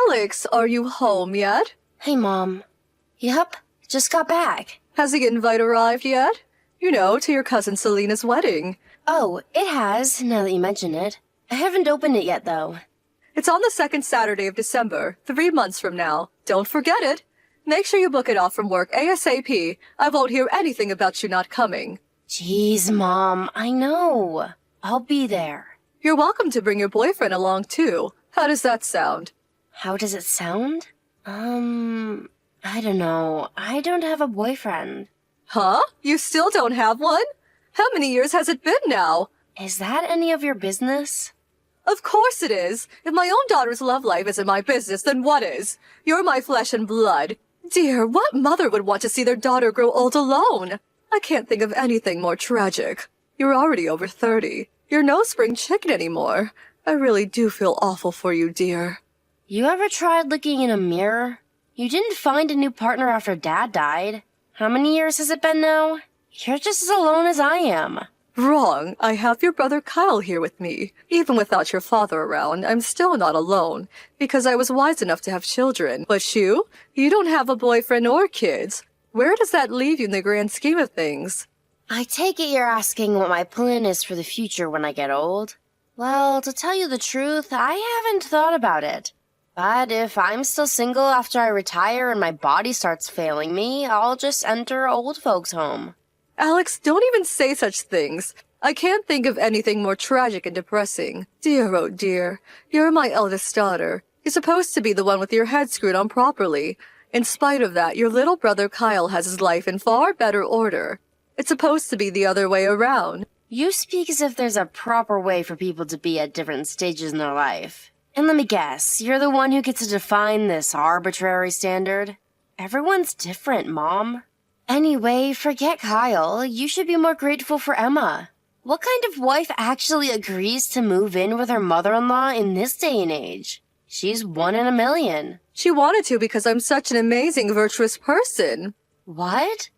Alex, are you home yet? Hey, Mom. Yep, just got back. Has the invite arrived yet? You know, to your cousin Selena's wedding. Oh, it has, now that you mention it. I haven't opened it yet, though. It's on the second Saturday of December, 3 months from now. Don't forget it. Make sure you book it off from work ASAP. I won't hear anything about you not coming. Jeez, Mom, I know. I'll be there. You're welcome to bring your boyfriend along, too. How does that sound? How does it sound? I don't know. I don't have a boyfriend. Huh? You still don't have one? How many years has it been now? Is that any of your business? Of course it is. If my own daughter's love life isn't my business, then what is? You're my flesh and blood. Dear, what mother would want to see their daughter grow old alone? I can't think of anything more tragic. You're already over 30. You're no spring chicken anymore. I really do feel awful for you, dear. You ever tried looking in a mirror? You didn't find a new partner after Dad died. How many years has it been now? You're just as alone as I am. Wrong. I have your brother Kyle here with me. Even without your father around, I'm still not alone, because I was wise enough to have children. But you don't have a boyfriend or kids. Where does that leave you in the grand scheme of things? I take it you're asking what my plan is for the future when I get old. Well, to tell you the truth, I haven't thought about it. But if I'm still single after I retire and my body starts failing me, I'll just enter old folks' home. Alex, don't even say such things. I can't think of anything more tragic and depressing. Dear, oh dear, you're my eldest daughter. You're supposed to be the one with your head screwed on properly. In spite of that, your little brother Kyle has his life in far better order. It's supposed to be the other way around. You speak as if there's a proper way for people to be at different stages in their life. And let me guess, you're the one who gets to define this arbitrary standard? Everyone's different, Mom. Anyway, forget Kyle. You should be more grateful for Emma. What kind of wife actually agrees to move in with her mother-in-law in this day and age? She's 1 in a million. She wanted to because I'm such an amazing, virtuous person. What?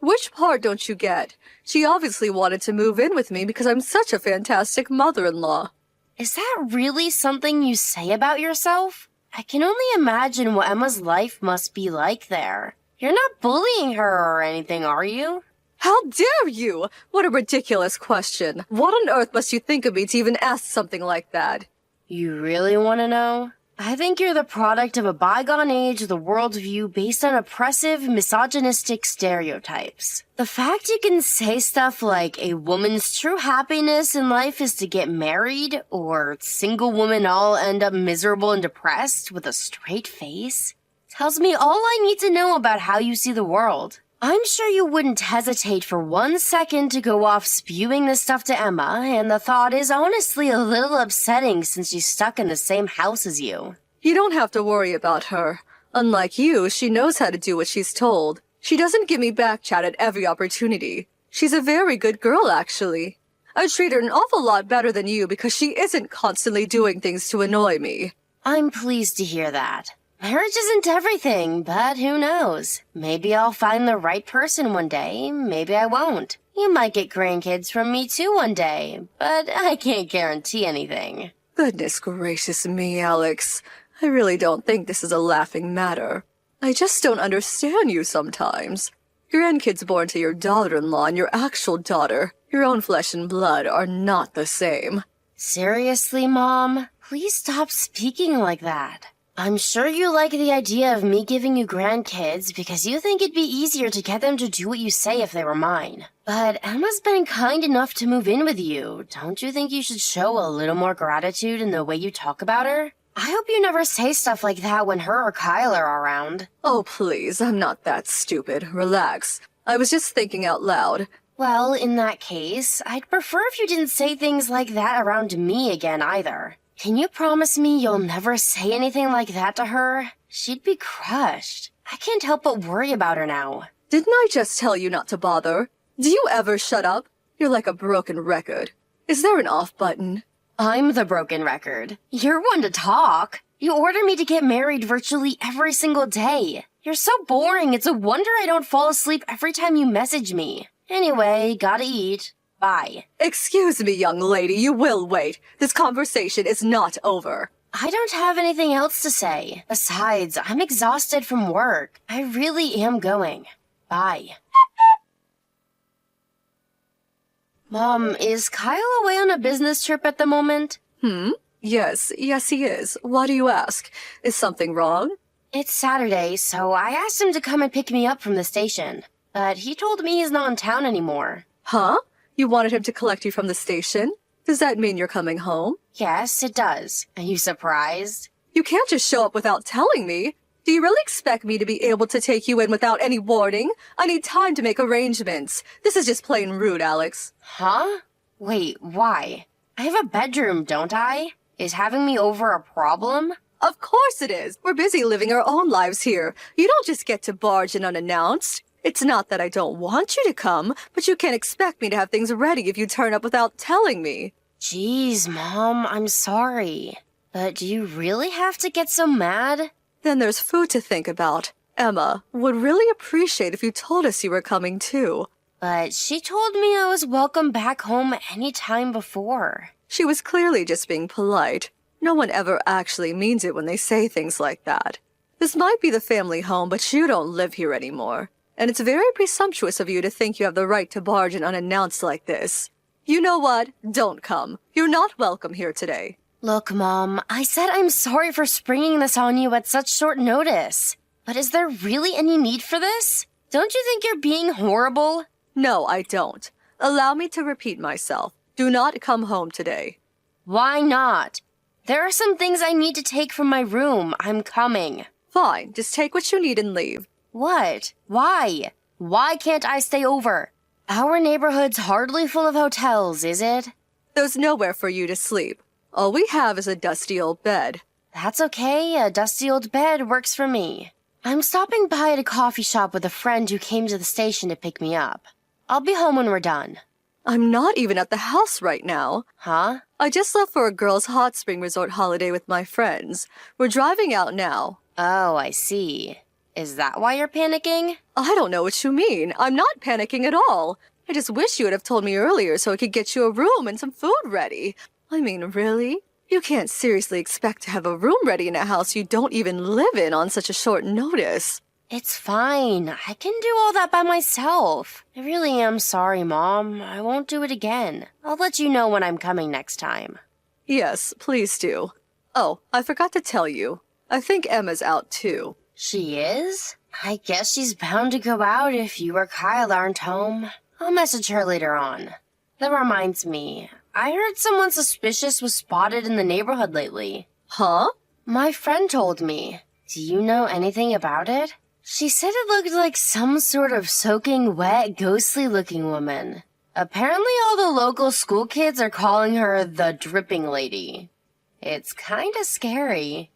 Which part don't you get? She obviously wanted to move in with me because I'm such a fantastic mother-in-law. Is that really something you say about yourself? I can only imagine what Emma's life must be like there. You're not bullying her or anything, are you? How dare you? What a ridiculous question. What on earth must you think of me to even ask something like that? You really want to know? I think you're the product of a bygone age of the worldview based on oppressive, misogynistic stereotypes. The fact you can say stuff like a woman's true happiness in life is to get married, or single women all end up miserable and depressed with a straight face, tells me all I need to know about how you see the world. I'm sure you wouldn't hesitate for 1 second to go off spewing this stuff to Emma, and the thought is honestly a little upsetting since she's stuck in the same house as you. You don't have to worry about her. Unlike you, she knows how to do what she's told. She doesn't give me back chat at every opportunity. She's a very good girl, actually. I treat her an awful lot better than you because she isn't constantly doing things to annoy me. I'm pleased to hear that. Marriage isn't everything, but who knows? Maybe I'll find the right person one day, maybe I won't. You might get grandkids from me too one day, but I can't guarantee anything. Goodness gracious me, Alex. I really don't think this is a laughing matter. I just don't understand you sometimes. Grandkids born to your daughter-in-law and your actual daughter, your own flesh and blood, are not the same. Seriously, Mom? Please stop speaking like that. I'm sure you like the idea of me giving you grandkids because you think it'd be easier to get them to do what you say if they were mine. But Emma's been kind enough to move in with you. Don't you think you should show a little more gratitude in the way you talk about her? I hope you never say stuff like that when her or Kyle are around. Oh, please, I'm not that stupid. Relax. I was just thinking out loud. Well, in that case, I'd prefer if you didn't say things like that around me again either. Can you promise me you'll never say anything like that to her? She'd be crushed. I can't help but worry about her now. Didn't I just tell you not to bother? Do you ever shut up? You're like a broken record. Is there an off button? I'm the broken record. You're one to talk. You order me to get married virtually every single day. You're so boring, it's a wonder I don't fall asleep every time you message me. Anyway, gotta eat. Bye. Excuse me, young lady, you will wait. This conversation is not over. I don't have anything else to say. Besides, I'm exhausted from work. I really am going. Bye. Mom, is Kyle away on a business trip at the moment? Yes, he is. Why do you ask? Is something wrong? It's Saturday, so I asked him to come and pick me up from the station. But he told me he's not in town anymore. Huh? You wanted him to collect you from the station? Does that mean you're coming home? Yes, it does. Are you surprised? You can't just show up without telling me. Do you really expect me to be able to take you in without any warning? I need time to make arrangements. This is just plain rude, Alex. Huh? Wait, why? I have a bedroom, don't I? Is having me over a problem? Of course it is. We're busy living our own lives here. You don't just get to barge in unannounced. It's not that I don't want you to come, but you can't expect me to have things ready if you turn up without telling me. Jeez, Mom, I'm sorry. But do you really have to get so mad? Then there's food to think about. Emma would really appreciate if you told us you were coming too. But she told me I was welcome back home any time before. She was clearly just being polite. No one ever actually means it when they say things like that. This might be the family home, but you don't live here anymore. And it's very presumptuous of you to think you have the right to barge in unannounced like this. You know what? Don't come. You're not welcome here today. Look, Mom, I said I'm sorry for springing this on you at such short notice. But is there really any need for this? Don't you think you're being horrible? No, I don't. Allow me to repeat myself. Do not come home today. Why not? There are some things I need to take from my room. I'm coming. Fine, just take what you need and leave. What? Why? Why can't I stay over? Our neighborhood's hardly full of hotels, is it? There's nowhere for you to sleep. All we have is a dusty old bed. That's okay. A dusty old bed works for me. I'm stopping by at a coffee shop with a friend who came to the station to pick me up. I'll be home when we're done. I'm not even at the house right now. Huh? I just left for a girls' hot spring resort holiday with my friends. We're driving out now. Oh, I see. Is that why you're panicking? I don't know what you mean. I'm not panicking at all. I just wish you would have told me earlier so I could get you a room and some food ready. I mean, really? You can't seriously expect to have a room ready in a house you don't even live in on such a short notice. It's fine. I can do all that by myself. I really am sorry, Mom. I won't do it again. I'll let you know when I'm coming next time. Yes, please do. Oh, I forgot to tell you. I think Emma's out too. She is? I guess she's bound to go out if you or Kyle aren't home. I'll message her later on. That reminds me, I heard someone suspicious was spotted in the neighborhood lately. Huh? My friend told me. Do you know anything about it? She said it looked like some sort of soaking wet, ghostly-looking woman. Apparently all the local school kids are calling her the dripping lady. It's kinda scary.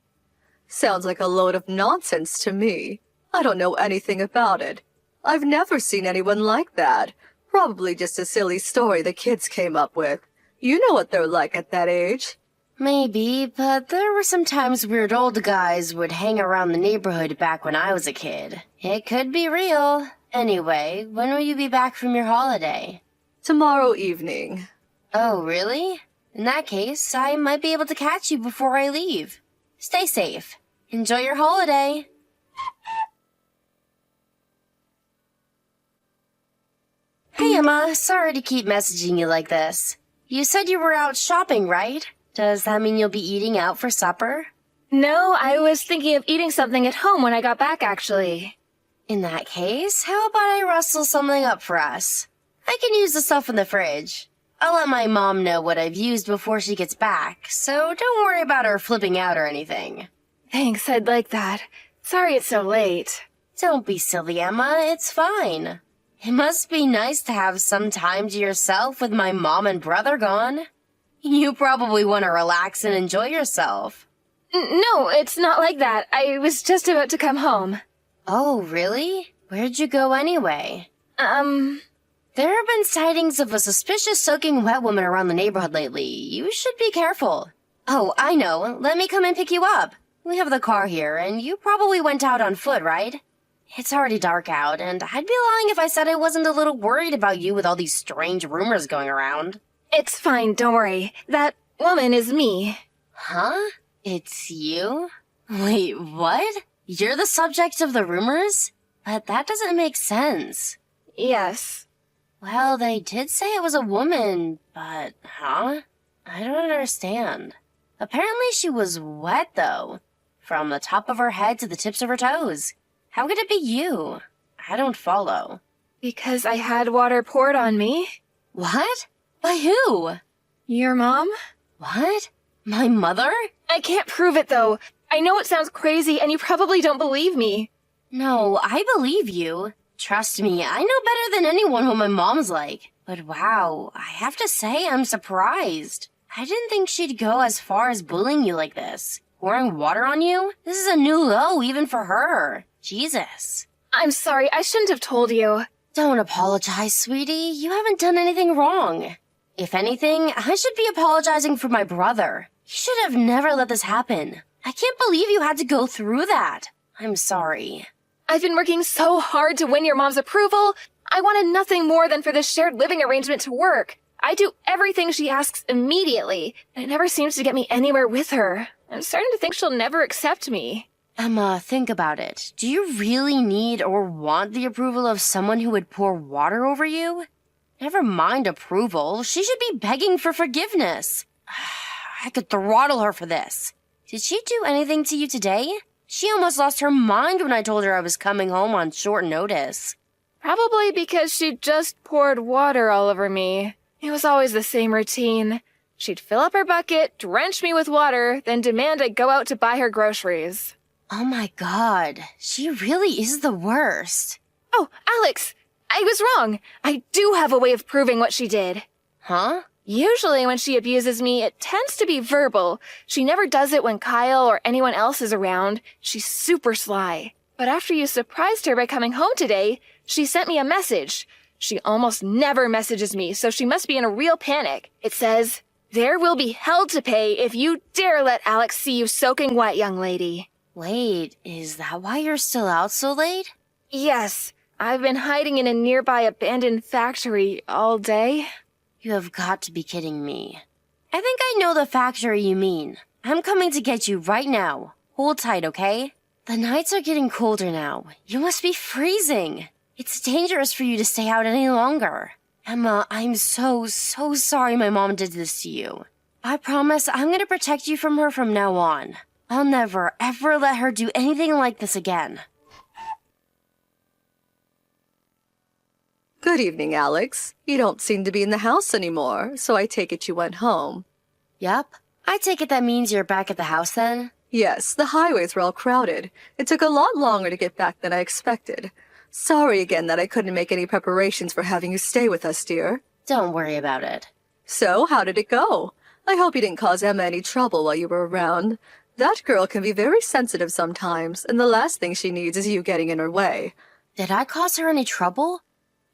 Sounds like a load of nonsense to me. I don't know anything about it. I've never seen anyone like that. Probably just a silly story the kids came up with. You know what they're like at that age. Maybe, but there were some times weird old guys would hang around the neighborhood back when I was a kid. It could be real. Anyway, when will you be back from your holiday? Tomorrow evening. Oh, really? In that case, I might be able to catch you before I leave. Stay safe. Enjoy your holiday. Hey, Emma. Sorry to keep messaging you like this. You said you were out shopping, right? Does that mean you'll be eating out for supper? No, I was thinking of eating something at home when I got back, actually. In that case, how about I rustle something up for us? I can use the stuff in the fridge. I'll let my mom know what I've used before she gets back, so don't worry about her flipping out or anything. Thanks, I'd like that. Sorry it's so late. Don't be silly, Emma. It's fine. It must be nice to have some time to yourself with my mom and brother gone. You probably want to relax and enjoy yourself. No, it's not like that. I was just about to come home. Oh, really? Where'd you go anyway? There have been sightings of a suspicious soaking wet woman around the neighborhood lately. You should be careful. Oh, I know. Let me come and pick you up. We have the car here, and you probably went out on foot, right? It's already dark out, and I'd be lying if I said I wasn't a little worried about you with all these strange rumors going around. It's fine, don't worry. That woman is me. Huh? It's you? Wait, what? You're the subject of the rumors? But that doesn't make sense. Yes. Well, they did say it was a woman, but, huh? I don't understand. Apparently she was wet, though. From the top of her head to the tips of her toes. How could it be you? I don't follow. Because I had water poured on me. What? By who? Your mom? What? My mother? I can't prove it, though. I know it sounds crazy, and you probably don't believe me. No, I believe you. Trust me, I know better than anyone what my mom's like. But wow, I have to say I'm surprised. I didn't think she'd go as far as bullying you like this. Pouring water on you? This is a new low even for her. Jesus. I'm sorry, I shouldn't have told you. Don't apologize, sweetie. You haven't done anything wrong. If anything, I should be apologizing for my brother. He should have never let this happen. I can't believe you had to go through that. I'm sorry. I've been working so hard to win your mom's approval. I wanted nothing more than for this shared living arrangement to work. I do everything she asks immediately, and it never seems to get me anywhere with her. I'm starting to think she'll never accept me. Emma, think about it. Do you really need or want the approval of someone who would pour water over you? Never mind approval. She should be begging for forgiveness. I could throttle her for this. Did she do anything to you today? She almost lost her mind when I told her I was coming home on short notice. Probably because she just poured water all over me. It was always the same routine. She'd fill up her bucket, drench me with water, then demand I go out to buy her groceries. Oh my god, she really is the worst. Oh, Alex, I was wrong. I do have a way of proving what she did. Huh? Usually when she abuses me, it tends to be verbal. She never does it when Kyle or anyone else is around. She's super sly. But after you surprised her by coming home today, she sent me a message. She almost never messages me, so she must be in a real panic. It says, "There will be hell to pay if you dare let Alex see you soaking wet, young lady." Wait, is that why you're still out so late? Yes, I've been hiding in a nearby abandoned factory all day. You have got to be kidding me. I think I know the factory you mean. I'm coming to get you right now. Hold tight, okay? The nights are getting colder now. You must be freezing. It's dangerous for you to stay out any longer. Emma, I'm so sorry my mom did this to you. I promise I'm going to protect you from her from now on. I'll never, ever let her do anything like this again. Good evening, Alex. You don't seem to be in the house anymore, so I take it you went home. Yup. I take it that means you're back at the house then? Yes, the highways were all crowded. It took a lot longer to get back than I expected. Sorry again that I couldn't make any preparations for having you stay with us, dear. Don't worry about it. So, how did it go? I hope you didn't cause Emma any trouble while you were around. That girl can be very sensitive sometimes, and the last thing she needs is you getting in her way. Did I cause her any trouble?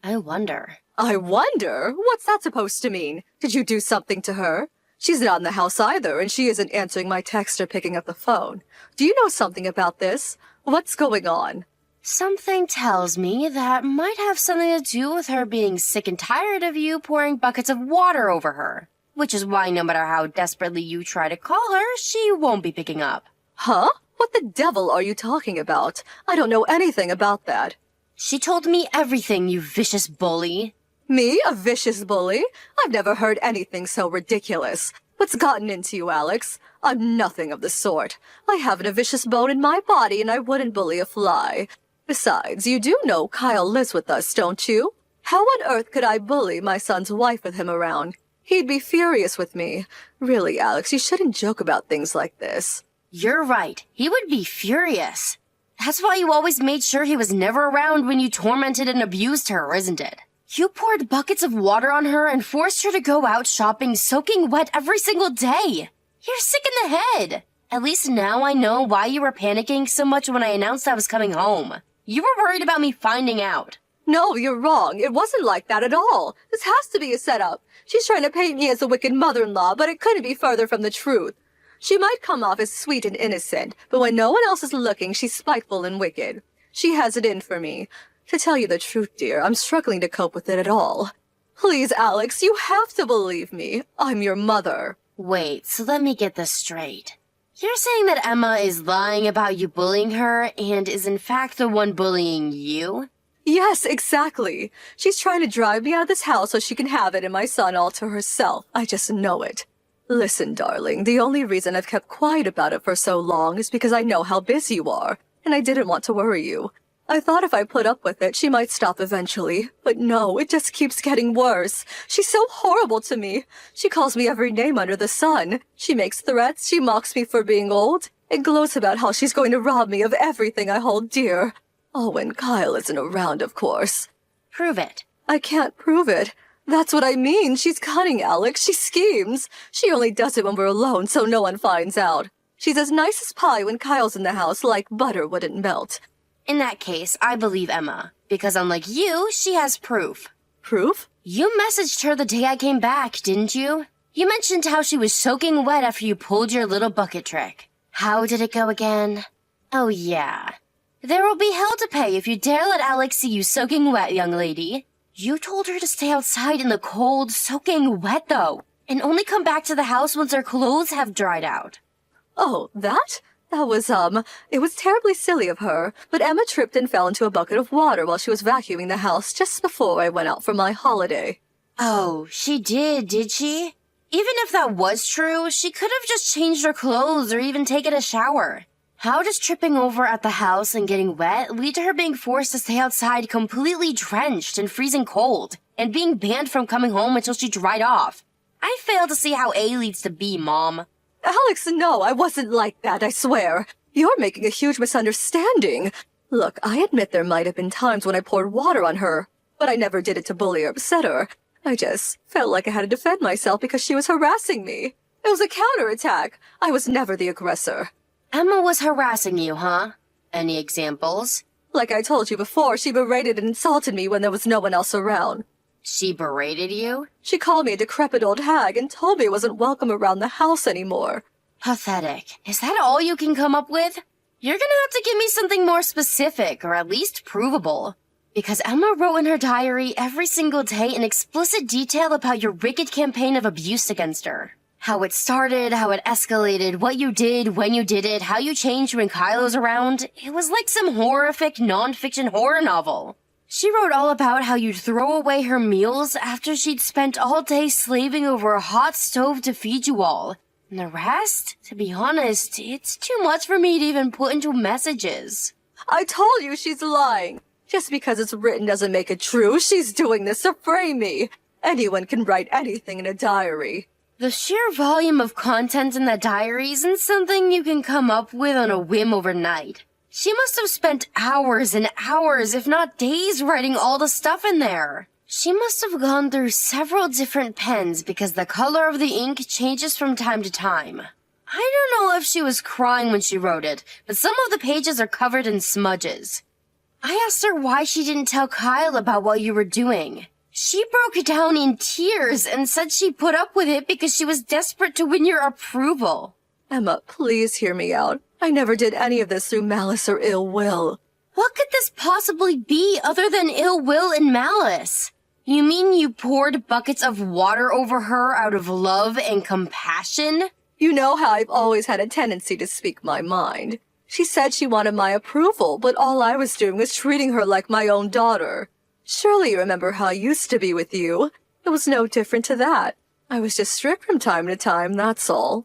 I wonder. I wonder? What's that supposed to mean? Did you do something to her? She's not in the house either, and she isn't answering my text or picking up the phone. Do you know something about this? What's going on? Something tells me that might have something to do with her being sick and tired of you pouring buckets of water over her. Which is why no matter how desperately you try to call her, she won't be picking up. Huh? What the devil are you talking about? I don't know anything about that. She told me everything, you vicious bully. Me, a vicious bully? I've never heard anything so ridiculous. What's gotten into you, Alex? I'm nothing of the sort. I haven't a vicious bone in my body, and I wouldn't bully a fly. Besides, you do know Kyle lives with us, don't you? How on earth could I bully my son's wife with him around? He'd be furious with me. Really, Alex, you shouldn't joke about things like this. You're right. He would be furious. That's why you always made sure he was never around when you tormented and abused her, isn't it? You poured buckets of water on her and forced her to go out shopping soaking wet every single day. You're sick in the head. At least now I know why you were panicking so much when I announced I was coming home. You were worried about me finding out. No, you're wrong. It wasn't like that at all. This has to be a setup. She's trying to paint me as a wicked mother-in-law, but it couldn't be further from the truth. She might come off as sweet and innocent, but when no one else is looking, she's spiteful and wicked. She has it in for me. To tell you the truth, dear, I'm struggling to cope with it at all. Please, Alex, you have to believe me. I'm your mother. Wait, so let me get this straight. You're saying that Emma is lying about you bullying her and is in fact the one bullying you? Yes, exactly. She's trying to drive me out of this house so she can have it and my son all to herself. I just know it. Listen, darling, the only reason I've kept quiet about it for so long is because I know how busy you are, and I didn't want to worry you. I thought if I put up with it, she might stop eventually. But no, it just keeps getting worse. She's so horrible to me. She calls me every name under the sun. She makes threats, she mocks me for being old, and gloats about how she's going to rob me of everything I hold dear. Oh, when Kyle isn't around, of course. Prove it. I can't prove it. That's what I mean. She's cunning, Alex. She schemes. She only does it when we're alone so no one finds out. She's as nice as pie when Kyle's in the house, like butter wouldn't melt. In that case, I believe Emma, because unlike you, she has proof. Proof? You messaged her the day I came back, didn't you? You mentioned how she was soaking wet after you pulled your little bucket trick. How did it go again? Oh yeah. There will be hell to pay if you dare let Alex see you soaking wet, young lady. You told her to stay outside in the cold, soaking wet though, and only come back to the house once her clothes have dried out. Oh, that? It was terribly silly of her, but Emma tripped and fell into a bucket of water while she was vacuuming the house just before I went out for my holiday. Oh, she did she? Even if that was true, she could have just changed her clothes or even taken a shower. How does tripping over at the house and getting wet lead to her being forced to stay outside completely drenched and freezing cold, and being banned from coming home until she dried off? I fail to see how A leads to B, Mom. Alex, no, I wasn't like that, I swear. You're making a huge misunderstanding. Look, I admit there might have been times when I poured water on her, but I never did it to bully or upset her. I just felt like I had to defend myself because she was harassing me. It was a counterattack. I was never the aggressor. Emma was harassing you, huh? Any examples? Like I told you before, she berated and insulted me when there was no one else around. She berated you? She called me a decrepit old hag and told me I wasn't welcome around the house anymore. Pathetic. Is that all you can come up with? You're gonna have to give me something more specific, or at least provable. Because Emma wrote in her diary every single day in explicit detail about your wicked campaign of abuse against her. How it started, how it escalated, what you did, when you did it, how you changed when Kylo's around. It was like some horrific non-fiction horror novel. She wrote all about how you'd throw away her meals after she'd spent all day slaving over a hot stove to feed you all. And the rest, to be honest, it's too much for me to even put into messages. I told you she's lying. Just because it's written doesn't make it true. She's doing this to frame me. Anyone can write anything in a diary. The sheer volume of content in that diary isn't something you can come up with on a whim overnight. She must have spent hours and hours, if not days, writing all the stuff in there. She must have gone through several different pens because the color of the ink changes from time to time. I don't know if she was crying when she wrote it, but some of the pages are covered in smudges. I asked her why she didn't tell Kyle about what you were doing. She broke down in tears and said she put up with it because she was desperate to win your approval. Emma, please hear me out. I never did any of this through malice or ill will. What could this possibly be other than ill will and malice? You mean you poured buckets of water over her out of love and compassion? You know how I've always had a tendency to speak my mind. She said she wanted my approval, but all I was doing was treating her like my own daughter. Surely you remember how I used to be with you. It was no different to that. I was just strict from time to time, that's all.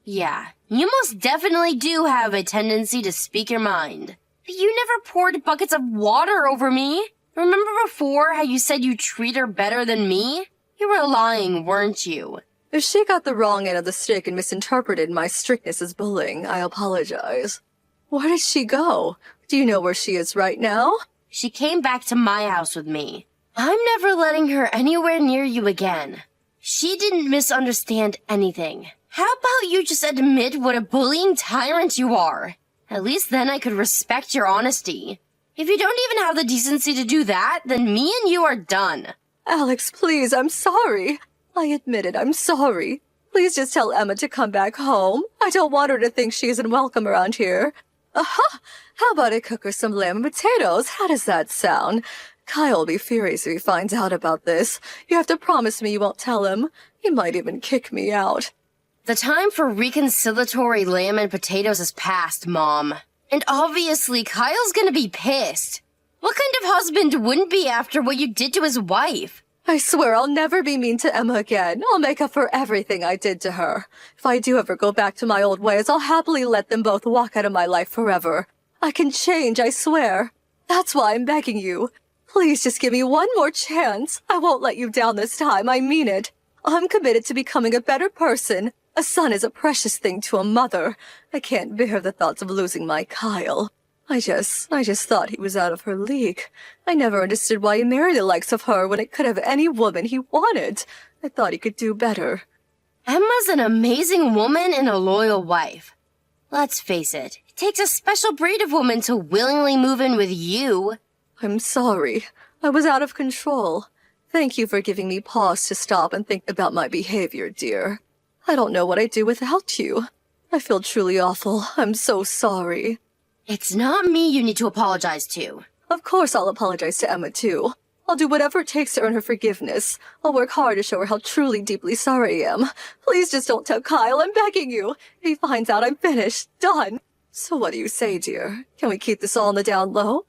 Yeah, you most definitely do have a tendency to speak your mind. But you never poured buckets of water over me. Remember before how you said you treat her better than me? You were lying, weren't you? If she got the wrong end of the stick and misinterpreted my strictness as bullying, I apologize. Where did she go? Do you know where she is right now? She came back to my house with me. I'm never letting her anywhere near you again. She didn't misunderstand anything. How about you just admit what a bullying tyrant you are? At least then I could respect your honesty. If you don't even have the decency to do that, then me and you are done. Alex, please, I'm sorry. I admit it, I'm sorry. Please just tell Emma to come back home. I don't want her to think she isn't welcome around here. Aha! How about I cook her some lamb and potatoes? How does that sound? Kyle will be furious if he finds out about this. You have to promise me you won't tell him. He might even kick me out. The time for reconciliatory lamb and potatoes has passed, Mom. And obviously, Kyle's gonna be pissed. What kind of husband wouldn't be after what you did to his wife? I swear I'll never be mean to Emma again. I'll make up for everything I did to her. If I do ever go back to my old ways, I'll happily let them both walk out of my life forever. I can change, I swear. That's why I'm begging you. Please just give me one more chance. I won't let you down this time, I mean it. I'm committed to becoming a better person. A son is a precious thing to a mother. I can't bear the thoughts of losing my Kyle. I just thought he was out of her league. I never understood why he married the likes of her when it could have any woman he wanted. I thought he could do better. Emma's an amazing woman and a loyal wife. Let's face it, it takes a special breed of woman to willingly move in with you. I'm sorry. I was out of control. Thank you for giving me pause to stop and think about my behavior, dear. I don't know what I'd do without you. I feel truly awful. I'm so sorry. It's not me you need to apologize to. Of course I'll apologize to Emma, too. I'll do whatever it takes to earn her forgiveness. I'll work hard to show her how truly, deeply sorry I am. Please just don't tell Kyle, I'm begging you. If he finds out I'm finished, done. So what do you say, dear? Can we keep this all on the down low?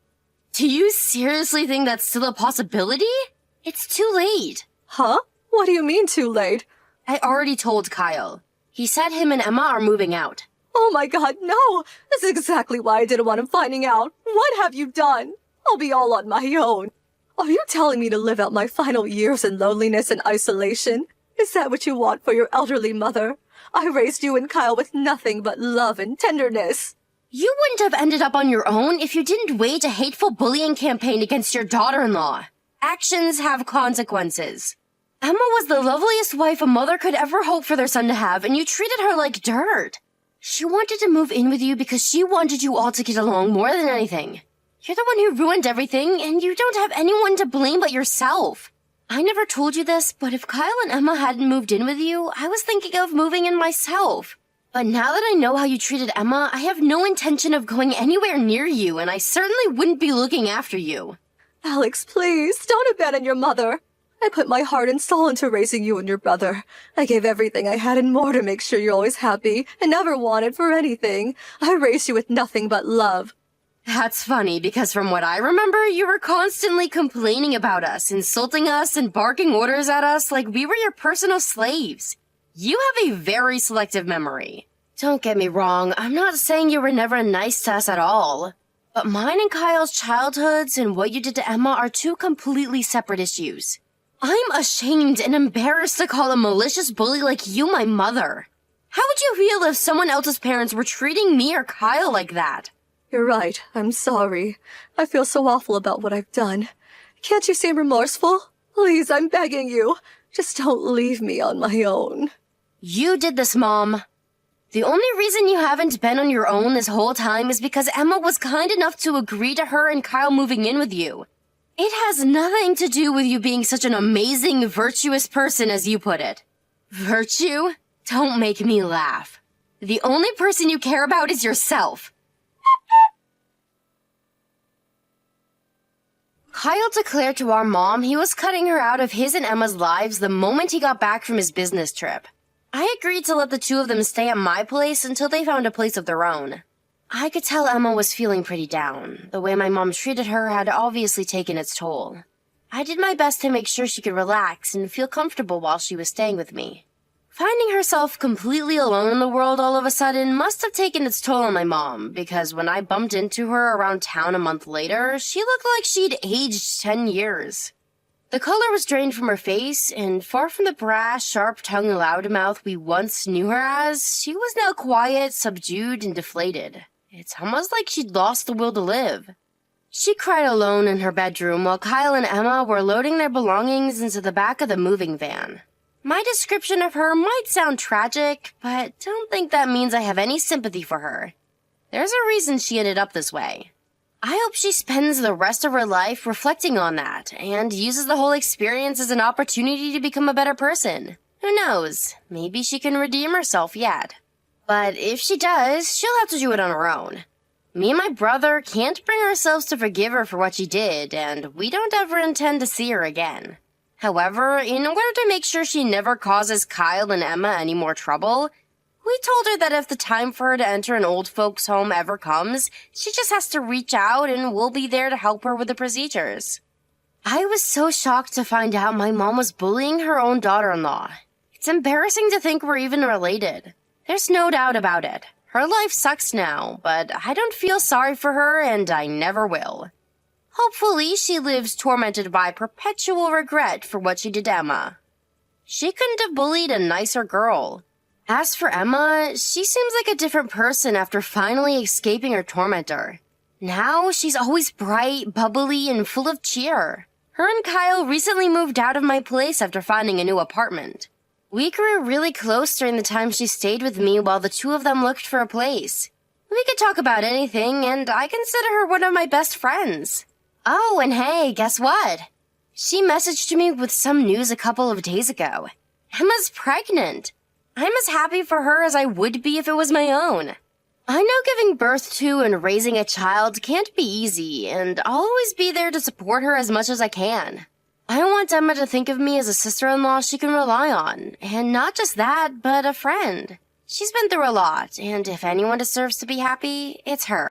Do you seriously think that's still a possibility? It's too late. Huh? What do you mean too late? I already told Kyle. He said him and Emma are moving out. Oh my god, no! This is exactly why I didn't want him finding out. What have you done? I'll be all on my own. Are you telling me to live out my final years in loneliness and isolation? Is that what you want for your elderly mother? I raised you and Kyle with nothing but love and tenderness. You wouldn't have ended up on your own if you didn't wage a hateful bullying campaign against your daughter-in-law. Actions have consequences. Emma was the loveliest wife a mother could ever hope for their son to have, and you treated her like dirt. She wanted to move in with you because she wanted you all to get along more than anything. You're the one who ruined everything, and you don't have anyone to blame but yourself. I never told you this, but if Kyle and Emma hadn't moved in with you, I was thinking of moving in myself. But now that I know how you treated Emma, I have no intention of going anywhere near you, and I certainly wouldn't be looking after you. Alex, please, don't abandon your mother. I put my heart and soul into raising you and your brother. I gave everything I had and more to make sure you're always happy and never wanted for anything. I raised you with nothing but love. That's funny, because from what I remember, you were constantly complaining about us, insulting us, and barking orders at us like we were your personal slaves. You have a very selective memory. Don't get me wrong, I'm not saying you were never nice to us at all. But mine and Kyle's childhoods and what you did to Emma are two completely separate issues. I'm ashamed and embarrassed to call a malicious bully like you my mother. How would you feel if someone else's parents were treating me or Kyle like that? You're right. I'm sorry. I feel so awful about what I've done. Can't you seem remorseful? Please, I'm begging you. Just don't leave me on my own. You did this, Mom. The only reason you haven't been on your own this whole time is because Emma was kind enough to agree to her and Kyle moving in with you. It has nothing to do with you being such an amazing, virtuous person, as you put it. Virtue? Don't make me laugh. The only person you care about is yourself. Kyle declared to our mom he was cutting her out of his and Emma's lives the moment he got back from his business trip. I agreed to let the two of them stay at my place until they found a place of their own. I could tell Emma was feeling pretty down. The way my mom treated her had obviously taken its toll. I did my best to make sure she could relax and feel comfortable while she was staying with me. Finding herself completely alone in the world all of a sudden must have taken its toll on my mom, because when I bumped into her around town a month later, she looked like she'd aged 10 years. The color was drained from her face, and far from the brash, sharp-tongued loudmouth we once knew her as, she was now quiet, subdued, and deflated. It's almost like she'd lost the will to live. She cried alone in her bedroom while Kyle and Emma were loading their belongings into the back of the moving van. My description of her might sound tragic, but don't think that means I have any sympathy for her. There's a reason she ended up this way. I hope she spends the rest of her life reflecting on that, and uses the whole experience as an opportunity to become a better person. Who knows? Maybe she can redeem herself yet. But if she does, she'll have to do it on her own. Me and my brother can't bring ourselves to forgive her for what she did, and we don't ever intend to see her again. However, in order to make sure she never causes Kyle and Emma any more trouble, We told her that if the time for her to enter an old folks' home ever comes, she just has to reach out and we'll be there to help her with the procedures. I was so shocked to find out my mom was bullying her own daughter-in-law. It's embarrassing to think we're even related. There's no doubt about it. Her life sucks now, but I don't feel sorry for her and I never will. Hopefully, she lives tormented by perpetual regret for what she did to Emma. She couldn't have bullied a nicer girl. As for Emma, she seems like a different person after finally escaping her tormentor. Now, she's always bright, bubbly, and full of cheer. Her and Kyle recently moved out of my place after finding a new apartment. We grew really close during the time she stayed with me while the two of them looked for a place. We could talk about anything, and I consider her one of my best friends. Oh, and hey, guess what? She messaged me with some news a couple of days ago. Emma's pregnant. I'm as happy for her as I would be if it was my own. I know giving birth to and raising a child can't be easy, and I'll always be there to support her as much as I can. I want Emma to think of me as a sister-in-law she can rely on, and not just that, but a friend. She's been through a lot, and if anyone deserves to be happy, it's her.